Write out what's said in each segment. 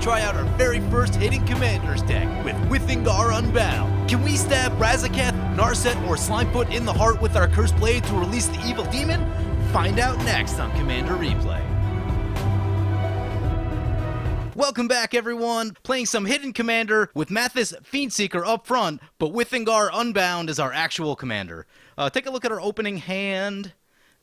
and try out our very first Hidden Commanders deck with Withengar Unbound. Can we stab Razaketh, Narset, or Slimefoot in the heart with our Cursed Blade to release the evil demon? Find out next on Commander Replay. Welcome back, everyone. Playing some Hidden Commander with Mathis Fiendseeker up front, but Withengar Unbound is our actual commander. Take a look at our opening hand.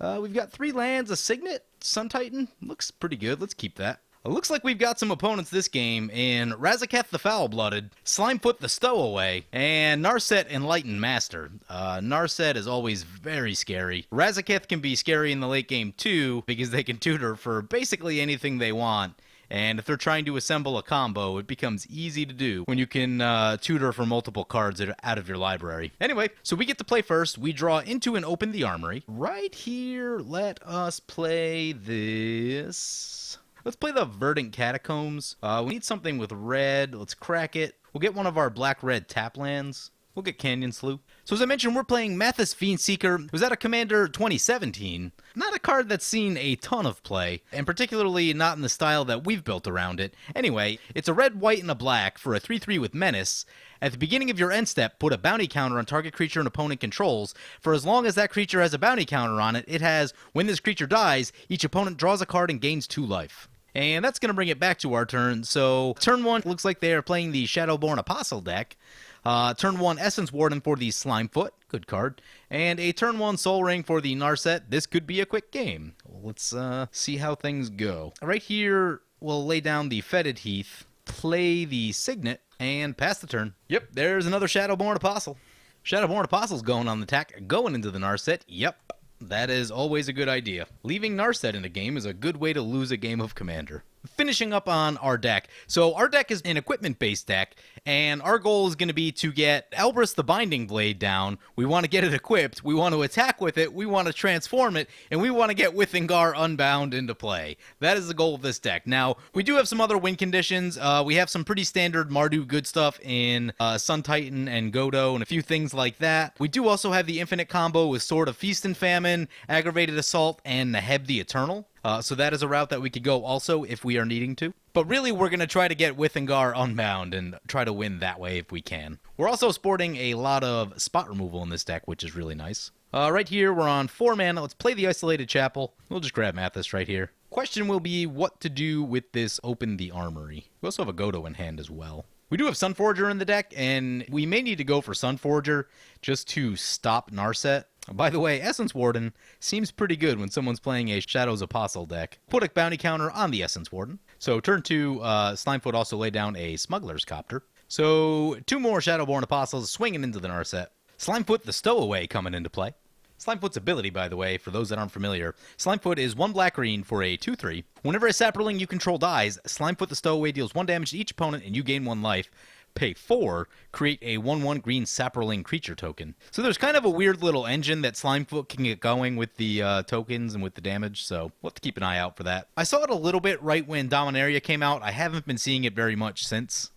We've got 3 lands, a Signet, Sun Titan. Looks pretty good. Let's keep that. It looks like we've got some opponents this game in Razaketh the Foul-Blooded, Slimefoot the Stowaway, and Narset Enlightened Master. Narset is always very scary. Razaketh can be scary in the late game too, because they can tutor for basically anything they want. And if they're trying to assemble a combo, it becomes easy to do when you can tutor for multiple cards out of your library. Anyway, so we get to play first. We draw into and open the armory. Right here, let us play this. Let's play the Verdant Catacombs. We need something with red. Let's crack it. We'll get one of our black-red tap lands. We'll get Canyon Slough. So as I mentioned, we're playing Mathis Fiendseeker. It was out of Commander 2017. Not a card that's seen a ton of play, and particularly not in the style that we've built around it. Anyway, it's a red, white, and a black for a 3/3 with Menace. At the beginning of your end step, put a bounty counter on target creature an opponent controls. For as long as that creature has a bounty counter on it, it has, when this creature dies, each opponent draws a card and gains 2 life. And that's going to bring it back to our turn. So turn 1 looks like they are playing the Shadowborn Apostle deck. Turn 1 Essence Warden for the Slimefoot, good card, and a turn 1 Soul Ring for the Narset. This could be a quick game. Let's see how things go. Right here, we'll lay down the Fetid Heath, play the Signet, and pass the turn. Yep, there's another Shadowborn Apostle. Shadowborn Apostle's going on the attack, going into the Narset. Yep, that is always a good idea. Leaving Narset in a game is a good way to lose a game of Commander. Finishing up on our deck. So our deck is an equipment-based deck, and our goal is going to be to get Elbrus the Binding Blade down. We want to get it equipped, we want to attack with it, we want to transform it, and we want to get Withengar Unbound into play. That is the goal of this deck. Now, we do have some other win conditions. We have some pretty standard Mardu good stuff in Sun Titan and Godo and a few things like that. We do also have the infinite combo with Sword of Feast and Famine, Aggravated Assault, and Neheb the Eternal. So that is a route that we could go also if we are needing to. But really, we're going to try to get Withengar Unbound and try to win that way if we can. We're also sporting a lot of spot removal in this deck, which is really nice. Right here, we're on 4 mana. Let's play the Isolated Chapel. We'll just grab Mathis right here. Question will be what to do with this Open the Armory. We also have a Godo in hand as well. We do have Sunforger in the deck, and we may need to go for Sunforger just to stop Narset. By the way, Essence Warden seems pretty good when someone's playing a Shadows Apostle deck. Put a bounty counter on the Essence Warden. So turn 2, Slimefoot also laid down a Smuggler's Copter. So 2 more Shadowborn Apostles swinging into the Narset. Slimefoot the Stowaway coming into play. Slimefoot's ability, by the way, for those that aren't familiar, Slimefoot is 1 black-green for a 2/3. Whenever a Saproling you control dies, Slimefoot the Stowaway deals 1 damage to each opponent and you gain 1 life. Pay 4, create a 1/1 green Saproling creature token. So there's kind of a weird little engine that Slimefoot can get going with the tokens and with the damage, so we'll have to keep an eye out for that. I saw it a little bit right when Dominaria came out. I haven't been seeing it very much since.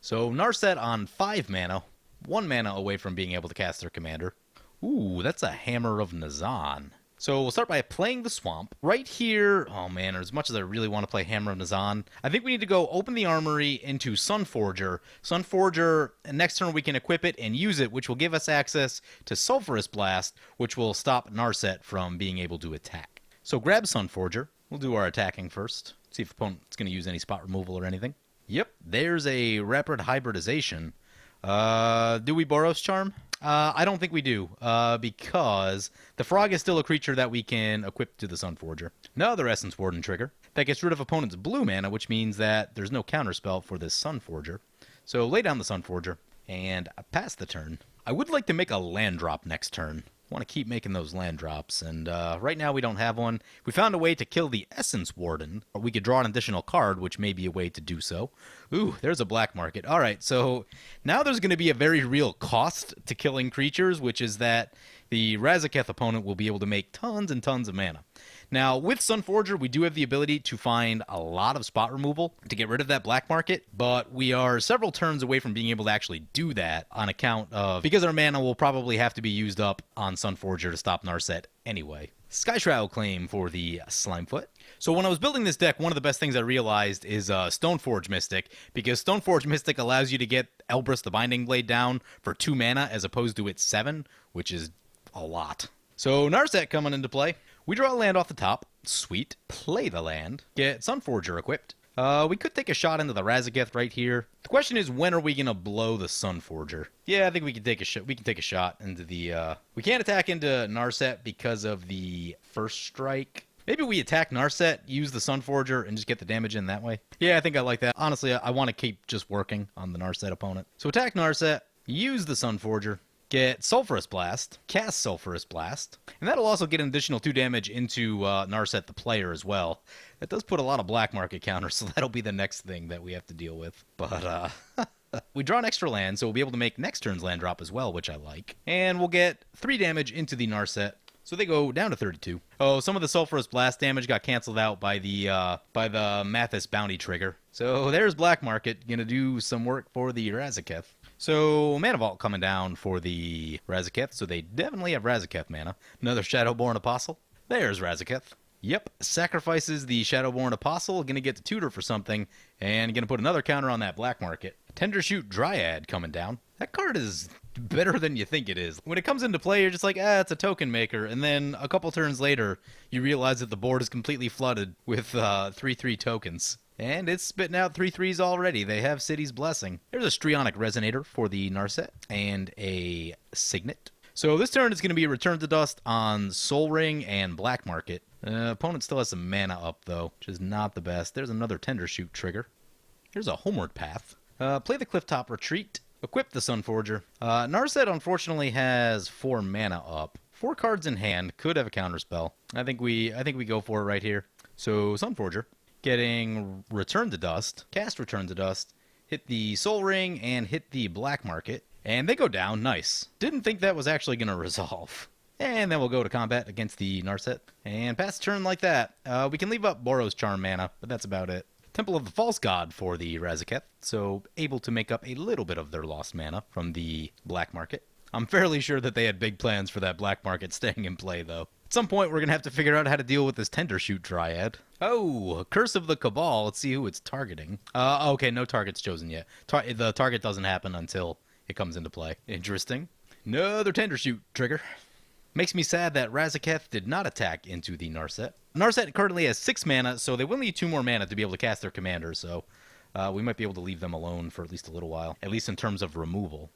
So Narset on 5 mana, 1 mana away from being able to cast their commander. Ooh, that's a Hammer of Nazan. So we'll start by playing the Swamp. Right here, oh man, as much as I really want to play Hammer of Nazan, I think we need to go open the armory into Sunforger. Sunforger, next turn we can equip it and use it, which will give us access to Sulphurous Blast, which will stop Narset from being able to attack. So grab Sunforger. We'll do our attacking first. See if the opponent's going to use any spot removal or anything. Yep, there's a Rapid Hybridization. Do we Boros Charm? I don't think we do, because the Frog is still a creature that we can equip to the Sunforger. Another Essence Warden trigger. That gets rid of opponent's blue mana, which means that there's no counterspell for this Sunforger. So lay down the Sunforger and pass the turn. I would like to make a land drop next turn. Want to keep making those land drops, and right now we don't have one. We found a way to kill the Essence Warden, or we could draw an additional card, which may be a way to do so. Ooh, there's a black market. All right, so now there's going to be a very real cost to killing creatures, which is that the Razaketh opponent will be able to make tons and tons of mana. Now, with Sunforger, we do have the ability to find a lot of spot removal to get rid of that black market, but we are several turns away from being able to actually do that on account of, because our mana will probably have to be used up on Sunforger to stop Narset anyway. Sky Shroud claim for the Slimefoot. So when I was building this deck, one of the best things I realized is Stoneforge Mystic, because Stoneforge Mystic allows you to get Elbrus the Binding Blade down for 2 mana as opposed to its 7, which is a lot. So Narset coming into play. We draw a land off the top. Sweet. Play the land. Get Sunforger equipped. We could take a shot into the Razaketh right here. The question is, when are we going to blow the Sunforger? Yeah, I think we can take a shot. We can take a shot into the... We can't attack into Narset because of the first strike. Maybe we attack Narset, use the Sunforger, and just get the damage in that way. Yeah, I think I like that. Honestly, I want to keep just working on the Narset opponent. So attack Narset, use the Sunforger, get Sulphurous Blast, cast Sulphurous Blast, and that'll also get an additional 2 damage into Narset the player as well. That does put a lot of black market counters, so that'll be the next thing that we have to deal with. But, we draw an extra land, so we'll be able to make next turn's land drop as well, which I like. And we'll get 3 damage into the Narset, so they go down to 32. Oh, some of the Sulphurous Blast damage got canceled out by the Mathis bounty trigger. So there's black market, gonna do some work for the Razaketh. So, Mana Vault coming down for the Razaketh, so they definitely have Razaketh mana. Another Shadowborn Apostle. There's Razaketh. Yep, sacrifices the Shadowborn Apostle, gonna get to tutor for something, and gonna put another counter on that black market. Tendershoot Dryad coming down. That card is better than you think it is. When it comes into play, you're just like, it's a token maker, and then a couple turns later, you realize that the board is completely flooded with 3/3 tokens. And it's spitting out 3/3s already. They have City's Blessing. There's a Strionic Resonator for the Narset, and a Signet. So this turn is going to be a Return to Dust on Soul Ring and Black Market. Opponent still has some mana up, though, which is not the best. There's another Tendershoot trigger. Here's a Homeward Path. Play the Clifftop Retreat. Equip the Sunforger. Narset, unfortunately, has 4 mana up. 4 cards in hand. Could have a counterspell. I think we go for it right here. So, Sunforger. Getting Return to Dust, cast Return to Dust, hit the Soul Ring, and hit the Black Market. And they go down. Nice. Didn't think that was actually going to resolve. And then we'll go to combat against the Narset. And pass the turn like that. We can leave up Boros Charm mana, but that's about it. Temple of the False God for the Razaketh, so able to make up a little bit of their lost mana from the Black Market. I'm fairly sure that they had big plans for that Black Market staying in play, though. At some point, we're going to have to figure out how to deal with this Tendershoot Dryad. Oh, Curse of the Cabal. Let's see who it's targeting. Okay, no target's chosen yet. The target doesn't happen until it comes into play. Interesting. Another Tendershoot trigger. Makes me sad that Razaketh did not attack into the Narset. Narset currently has 6 mana, so they will need 2 more mana to be able to cast their commander, so we might be able to leave them alone for at least a little while, at least in terms of removal.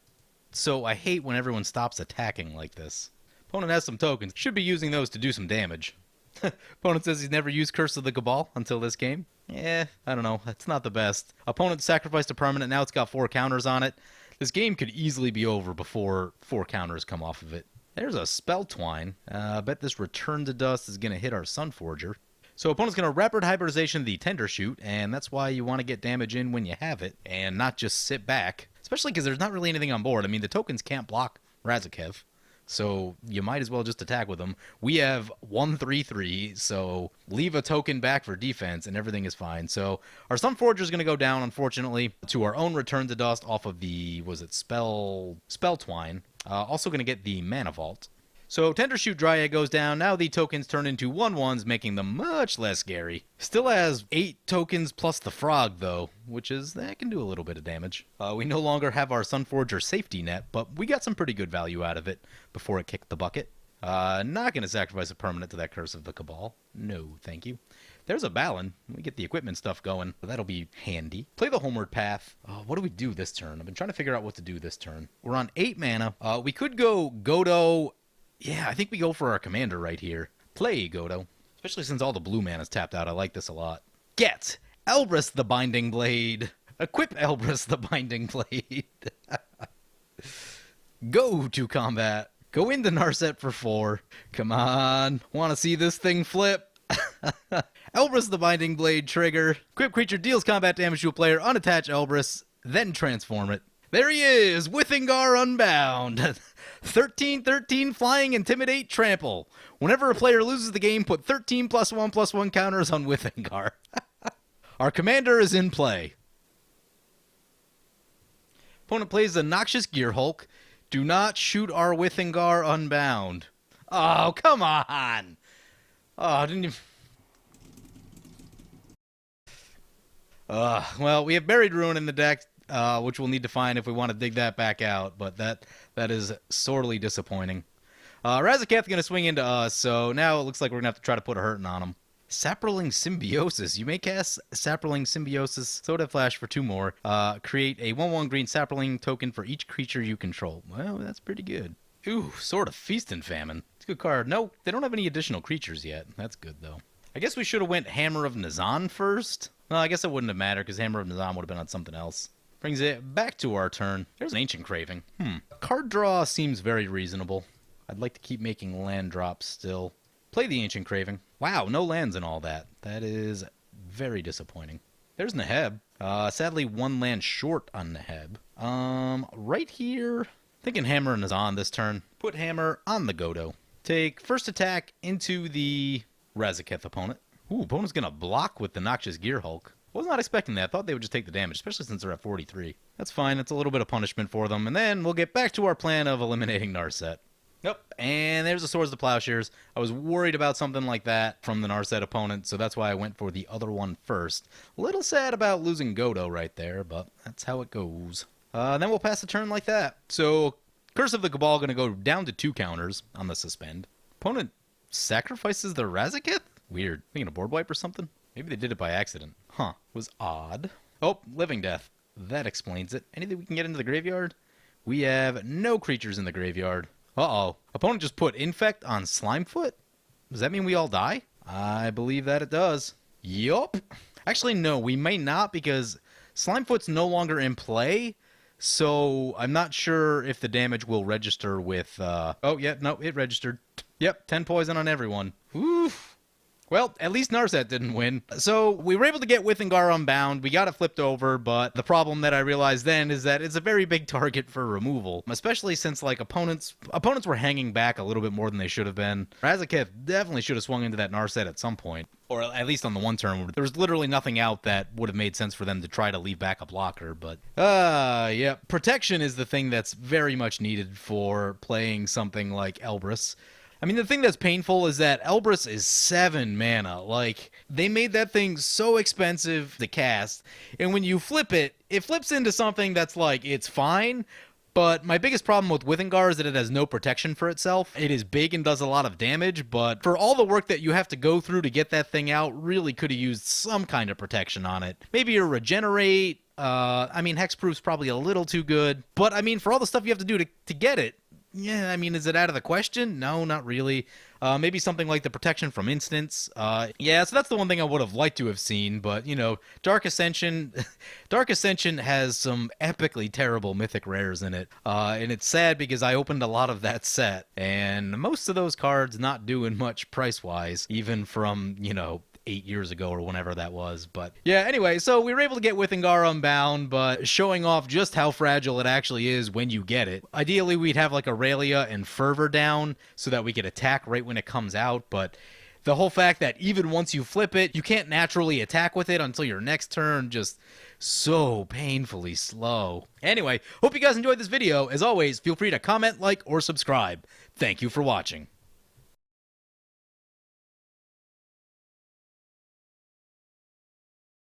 So I hate when everyone stops attacking like this. Opponent has some tokens. Should be using those to do some damage. Opponent says he's never used Curse of the Cabal until this game. I don't know. It's not the best. Opponent sacrificed a permanent. Now it's got 4 counters on it. This game could easily be over before 4 counters come off of it. There's a Spell Twine. I bet this Return to Dust is going to hit our Sunforger. So opponent's going to Rapid Hybridization the Tendershoot, and that's why you want to get damage in when you have it, and not just sit back. Especially because there's not really anything on board. I mean, the tokens can't block Razaketh, so you might as well just attack with them. We have 1/3/3, so leave a token back for defense, and everything is fine. So our Sunforger is going to go down, unfortunately, to our own Return to Dust off of the, Spell Twine. Also going to get the Mana Vault. So Tendershoot Dryad goes down. Now the tokens turn into 1/1s, making them much less scary. Still has 8 tokens plus the Frog, though, which is, that can do a little bit of damage. We no longer have our Sunforger safety net, but we got some pretty good value out of it before it kicked the bucket. Not going to sacrifice a permanent to that Curse of the Cabal. No, thank you. There's a Balin. We get the equipment stuff going. That'll be handy. Play the Homeward Path. What do we do this turn? I've been trying to figure out what to do this turn. We're on 8 mana. We could go Godo. Yeah, I think we go for our commander right here. Play Godo. Especially since all the blue mana's tapped out. I like this a lot. Get Elbrus the Binding Blade. Equip Elbrus the Binding Blade. Go to combat. Go into Narset for 4. Come on. Want to see this thing flip? Elbrus the Binding Blade trigger. Equip creature deals combat damage to a player. Unattach Elbrus. Then transform it. There he is, Withengar Unbound. 13-13 flying, intimidate, trample. Whenever a player loses the game, put 13 +1/+1 counters on Withengar. Our commander is in play. Opponent plays the Noxious Gear Hulk. Do not shoot our Withengar Unbound. Oh, come on. Oh, didn't you... Well, we have Buried Ruin in the deck, which we'll need to find if we want to dig that back out, but that is sorely disappointing. Razaketh going to swing into us, so now it looks like we're going to have to try to put a hurting on him. Saproling Symbiosis. You may cast Saproling Symbiosis, Soda Flash for 2 more. Create a 1/1 green Saproling token for each creature you control. Well, that's pretty good. Ooh, Sword of Feast and Famine. It's a good card. No, they don't have any additional creatures yet. That's good, though. I guess we should have went Hammer of Nazan first. Well, I guess it wouldn't have mattered because Hammer of Nazan would have been on something else. Brings it back to our turn. There's an Ancient Craving. Card draw seems very reasonable. I'd like to keep making land drops still. Play the Ancient Craving. Wow, no lands and all that. That is very disappointing. There's Neheb. Sadly, 1 land short on Neheb. Right here, thinking Hammer and Nazan this turn. Put Hammer on the Godo. Take first attack into the Razaketh opponent. Ooh, opponent's gonna block with the Noxious Gear Hulk. Was not expecting that. Thought they would just take the damage, especially since they're at 43. That's fine. That's a little bit of punishment for them. And then we'll get back to our plan of eliminating Narset. Yep, and there's the Swords to Plowshares. I was worried about something like that from the Narset opponent, so that's why I went for the other one first. A little sad about losing Godo right there, but that's how it goes. Then we'll pass the turn like that. So, Curse of the Cabal going to go down to 2 counters on the suspend. Opponent sacrifices the Razaketh? Weird. Thinking a board wipe or something? Maybe they did it by accident. Huh. Was odd. Oh, Living Death. That explains it. Anything we can get into the graveyard? We have no creatures in the graveyard. Uh-oh. Opponent just put Infect on Slimefoot? Does that mean we all die? I believe that it does. Yup. Actually, no, we may not because Slimefoot's no longer in play, so I'm not sure if the damage will register with... Oh, yeah, no, it registered. Yep, 10 poison on everyone. Oof. Well, at least Narset didn't win. So we were able to get Withengar Unbound. We got it flipped over, but the problem that I realized then is that it's a very big target for removal, especially since like opponents were hanging back a little bit more than they should have been. Razaketh definitely should have swung into that Narset at some point, or at least on the one turn where there was literally nothing out that would have made sense for them to try to leave back a blocker. But yeah, protection is the thing that's very much needed for playing something like Elbrus. I mean, the thing that's painful is that Elbrus is 7 mana. Like, they made that thing so expensive to cast, and when you flip it, it flips into something that's like, it's fine, but my biggest problem with Withengar is that it has no protection for itself. It is big and does a lot of damage, but for all the work that you have to go through to get that thing out, really could have used some kind of protection on it. Maybe a regenerate. I mean, Hexproof's probably a little too good, but I mean, for all the stuff you have to do to get it, yeah, I mean, is it out of the question? No, not really. Maybe something like the protection from instants. Yeah, so that's the one thing I would have liked to have seen, but, you know, Dark Ascension has some epically terrible mythic rares in it, and it's sad because I opened a lot of that set, and most of those cards not doing much price-wise, even from, you know, 8 years ago or whenever that was. But yeah, anyway, so we were able to get Withengar Unbound, but showing off just how fragile it actually is when you get it. Ideally, we'd have like Aurelia and Fervor down so that we could attack right when it comes out, but the whole fact that even once you flip it, you can't naturally attack with it until your next turn, just so painfully slow. Anyway, hope you guys enjoyed this video. As always, feel free to comment, like, or subscribe. Thank you for watching.